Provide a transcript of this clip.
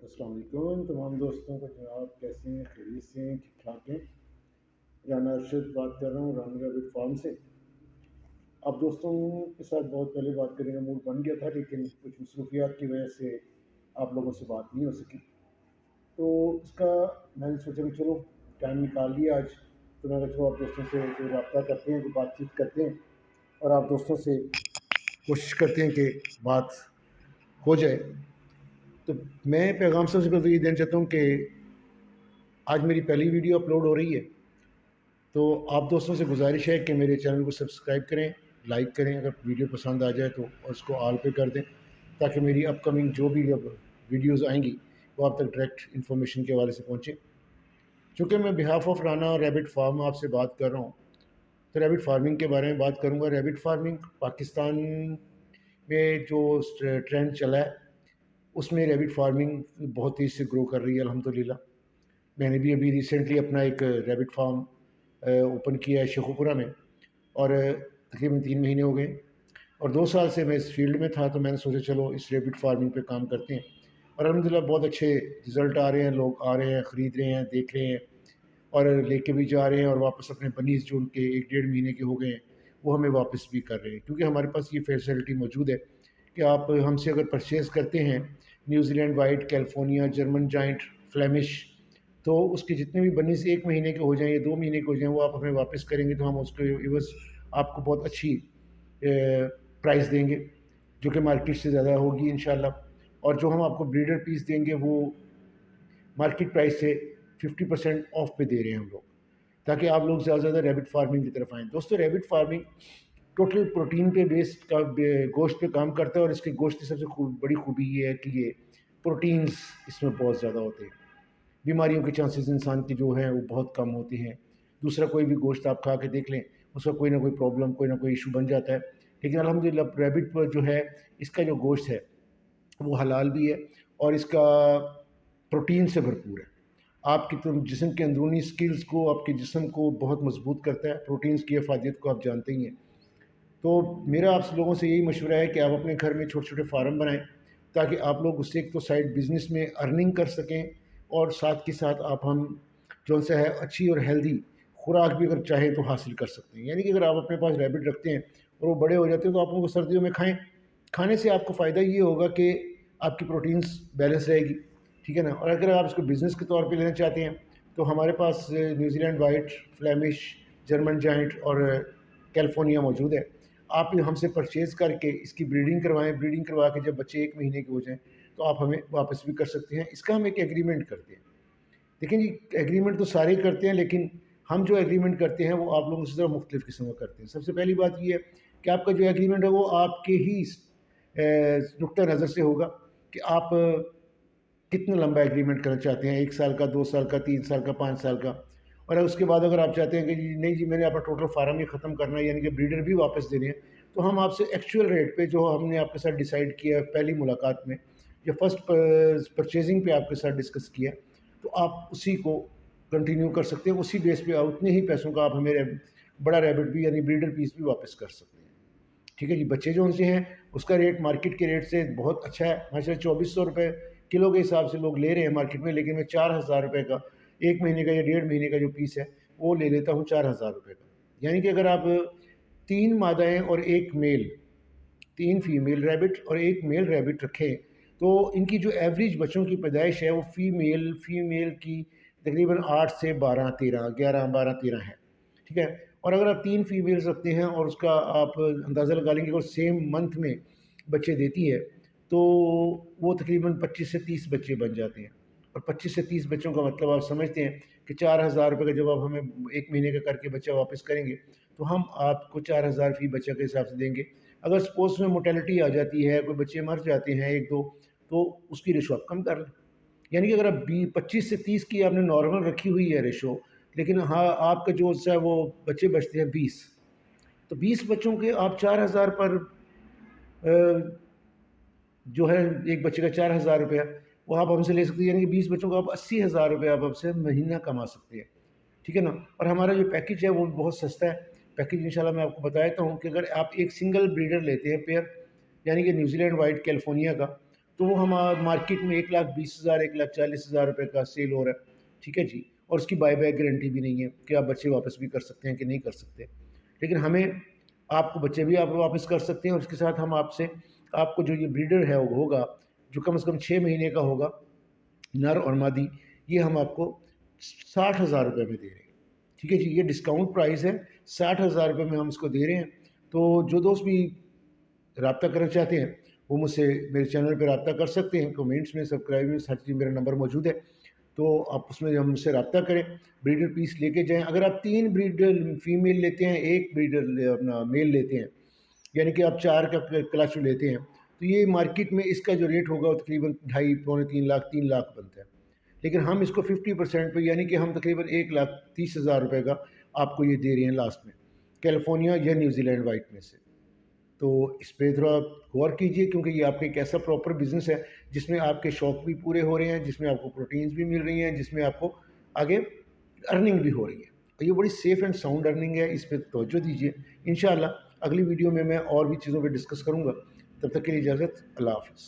अस्सलाम वालेकुम तमाम दोस्तों को। जनाब कैसे हैं? खैरियत से हैं? ठीक ठाक हैं? राना अरशद बात कर रहा हूँ राना रैबिट फार्म से। अब दोस्तों के साथ बहुत पहले बात करने का मूड बन गया था, लेकिन कुछ मसरूफियात की वजह से आप लोगों से बात नहीं हो सकी। तो इसका मैंने सोचा कि चलो टाइम निकाल लिया आज, तो मैंने चलो आप दोस्तों से कोई रब्ता करते हैं, कोई बातचीत करते हैं और आप दोस्तों से कोशिश करते हैं कि बात हो जाए। तो मैं पैगाम सबसे पहले तो ये देना चाहता हूँ कि आज मेरी पहली वीडियो अपलोड हो रही है, तो आप दोस्तों से गुजारिश है कि मेरे चैनल को सब्सक्राइब करें, लाइक करें, अगर वीडियो पसंद आ जाए तो, और उसको ऑल पे कर दें ताकि मेरी अपकमिंग जो भी अब वीडियोज़ आएंगी वो आप तक डायरेक्ट इन्फॉर्मेशन के हवाले से पहुँचे। चूँकि मैं behalf of Rana rabbit farm आपसे बात कर रहा हूँ, तो रैबिट फार्मिंग के बारे में बात करूँगा। रैबिट फार्मिंग पाकिस्तान में जो ट्रेंड चला है उसमें रैबिट फार्मिंग बहुत तेज़ी से ग्रो कर रही है अल्हम्दुलिल्लाह। मैंने भी अभी रिसेंटली अपना एक रैबिट फार्म ओपन किया है शेखुपुरा में, और तकरीबन 3 महीने हो गए, और 2 साल से मैं इस फील्ड में था, तो मैंने सोचा चलो इस रैबिट फार्मिंग पे काम करते हैं, और अल्हम्दुलिल्लाह बहुत अच्छे रिज़ल्ट आ रहे हैं। लोग आ रहे हैं, ख़रीद रहे हैं, देख रहे हैं और लेके भी जा रहे हैं, और वापस अपने बनीज़ जो उनके 1 डेढ़ महीने के हो गए हैं वो हमें वापस भी कर रहे हैं, क्योंकि हमारे पास ये फैसिलिटी मौजूद है कि आप हमसे अगर परचेज़ करते हैं New Zealand white, California, German giant, Flemish, तो उसके जितने भी बनीज़ 1 महीने के हो जाएँ या 2 महीने के हो जाएँ वो आप हमें वापस करेंगे, तो हम उसके एवज़ आपको बहुत अच्छी प्राइस देंगे जो कि मार्केट से ज़्यादा होगी इंशाल्लाह। और जो हम आपको ब्रीडर पीस देंगे वो मार्केट प्राइस से 50% ऑफ पे दे रहे हैं हम लोग, ताकि आप लोग ज़्यादा से ज़्यादा रैबिट फार्मिंग की तरफ आएँ। दोस्तों, रैबिट फार्मिंग टोटल प्रोटीन पे बेस्ड का गोश्त पे काम करता है, और इसके गोश्त की सबसे बड़ी खूबी ये है कि ये प्रोटीन्स इसमें बहुत ज़्यादा होते हैं। बीमारियों के चांसेस इंसान के जो हैं वो बहुत कम होते हैं। दूसरा कोई भी गोश्त आप खा के देख लें, उसका कोई ना कोई प्रॉब्लम, कोई ना कोई इशू बन जाता है, लेकिन अल्हम्दुलिल्लाह रैबिट पर जो है इसका जो गोश्त है वो हलाल भी है और इसका प्रोटीन से भरपूर है। आपकी तो जिस्म के अंदरूनी स्किल्स को, आपके जिस्म को बहुत मजबूत करता है। प्रोटीन्स की अफादियत को आप जानते ही हैं। तो मेरा आप लोगों से यही मशवरा है कि आप अपने घर में छोटे छोटे फार्म बनाएं, ताकि आप लोग उससे एक तो साइड बिजनेस में अर्निंग कर सकें, और साथ के साथ आप हम जो सा है अच्छी और हेल्दी खुराक भी अगर चाहें तो हासिल कर सकते हैं। यानी कि अगर आप अपने पास रैबिट रखते हैं और वो बड़े हो जाते हैं तो आप उनको सर्दियों में खाएं। खाने से आपको फ़ायदा ये होगा कि आपकी प्रोटीन्स बैलेंस रहेगी, ठीक है ना। और अगर आप इसको बिज़नेस के तौर पे लेना चाहते हैं तो हमारे पास New Zealand white, Flemish, German giant और कैलिफोर्निया मौजूद है। आप हमसे परचेज़ करके इसकी ब्रीडिंग करवाएं। ब्रीडिंग करवा के जब बच्चे 1 महीने के हो जाएं तो आप हमें वापस भी कर सकते हैं। इसका हम एक एग्रीमेंट करते हैं। देखिए जी, एग्रीमेंट तो सारे करते हैं, लेकिन हम जो एग्रीमेंट करते हैं वो आप लोगों से ज़रा मुख्तलिफ़ किस्म का करते हैं। सबसे पहली बात ये है कि आपका जो एग्रीमेंट है वो आपके ही नुक्ता नज़र से होगा कि आप कितना लंबा एग्रीमेंट करना चाहते हैं, 1 साल का, 2 साल का, 3 साल का, 5 साल का। और उसके बाद अगर आप चाहते हैं कि जी नहीं जी मैंने अपना टोटल फार्म ही ख़त्म करना है, यानी कि ब्रीडर भी वापस देने हैं, तो हम आपसे एक्चुअल रेट पे जो हमने आपके साथ डिसाइड किया है पहली मुलाकात में या फर्स्ट परचेजिंग पे आपके साथ डिस्कस किया, तो आप उसी को कंटिन्यू कर सकते हैं। उसी बेस पे उतने ही पैसों का आप हमें बड़ा रैबिट भी यानी ब्रीडर पीस भी वापस कर सकते हैं। ठीक है जी। बच्चे जो उनसे हैं उसका रेट मार्केट के रेट से बहुत अच्छा है। माशाल्लाह 2400 रुपये किलो के हिसाब से लोग ले रहे हैं मार्केट में, लेकिन मैं 4000 रुपये का 1 महीने का या 1.5 महीने का जो पीस है वो ले लेता हूँ 4000 रुपये का। यानी कि अगर आप 3 मादाएँ और 1 मेल, 3 फीमेल रैबिट और 1 मेल रैबिट रखें तो इनकी जो एवरेज बच्चों की पैदाइश है वो फीमेल की तकरीबन 8 से 12, 13, 11, 12, 13 है, ठीक है। और अगर आप 3 फीमेल्स रखते हैं और उसका आप अंदाज़ा लगा लेंगे और सेम मंथ में बच्चे देती है, तो वो तकरीबन 25 से 30 बच्चे बन जाते हैं। और 25 से 30 बच्चों का मतलब आप समझते हैं कि 4000 रुपये का जब आप हमें 1 महीने का करके बच्चा वापस करेंगे तो हम आपको 4000 फ़ी बच्चा के हिसाब से देंगे। अगर सपोज़ में मोर्टेलिटी आ जाती है, कोई बच्चे मर जाते हैं 1-2, तो उसकी रेशो आप कम कर लें। यानी कि अगर आप 25 से 30 की आपने नॉर्मल रखी हुई है रेशो, लेकिन हाँ आपका जो है वो बच्चे बचते हैं 20, तो 20 बच्चों के आप 4000 पर जो है एक बच्चे का 4000 रुपया वो आप हमसे ले सकते हैं। यानी कि 20 बच्चों का आप 80,000 रुपये आप हमसे महीना कमा सकते हैं, ठीक है ना। और हमारा जो पैकेज है वो बहुत सस्ता है। पैकेज इंशाल्लाह मैं आपको बता देता हूँ कि अगर आप एक सिंगल ब्रीडर लेते हैं पेयर, यानी कि न्यूजीलैंड वाइट कैलिफोर्निया का, تو وہ ہم مارکیٹ میں 1,20,000 1,40,000 روپے کا سیل ہو رہا ہے، ٹھیک ہے جی، اور اس کی بائی بیک گارنٹی بھی نہیں ہے کہ آپ بچے واپس بھی کر سکتے ہیں کہ نہیں کر سکتے، لیکن ہمیں آپ کو بچے بھی آپ واپس کر سکتے ہیں، اور اس کے ساتھ ہم آپ سے آپ کو جو یہ بریڈر ہے وہ ہوگا جو کم از کم 6 مہینے کا ہوگا، نر اور مادی، یہ ہم آپ کو 60,000 روپے میں دے رہے ہیں، ٹھیک ہے جی، یہ ڈسکاؤنٹ پرائز ہے، 60,000 روپے میں ہم اس کو دے رہے ہیں۔ تو جو دوست بھی رابطہ کرنا چاہتے ہیں وہ مجھ سے میرے چینل پہ رابطہ کر سکتے ہیں، کمنٹس میں، سبسکرائب میں، ہر چیز میرا نمبر موجود ہے، تو آپ اس میں ہم سے رابطہ کریں، بریڈر پیس لے کے جائیں۔ اگر آپ 3 بریڈر فیمیل لیتے ہیں، 1 بریڈر اپنا میل لیتے ہیں، یعنی کہ آپ 4 کا کلچ لیتے ہیں، تو یہ مارکیٹ میں اس کا جو ریٹ ہوگا وہ تقریباً 2.5 پونے 3 لاکھ 3 لاکھ بنتا ہے، لیکن ہم اس کو 50% پہ، یعنی کہ ہم تقریباً 1,30,000 روپے کا آپ کو یہ دے رہے ہیں لاسٹ میں، کیلیفورنیا یا نیوزی لینڈ وائٹ میں سے۔ تو اس پہ تھوڑا غور کیجئے، کیونکہ یہ آپ کا ایک ایسا پراپر بزنس ہے جس میں آپ کے شوق بھی پورے ہو رہے ہیں، جس میں آپ کو پروٹینز بھی مل رہی ہیں، جس میں آپ کو آگے ارننگ بھی ہو رہی ہے، اور یہ بڑی سیف اینڈ ساؤنڈ ارننگ ہے، اس پہ توجہ دیجیے۔ انشاءاللہ اگلی ویڈیو میں اور بھی چیزوں پہ ڈسکس کروں گا، تب تک کے لیے اجازت، اللہ حافظ۔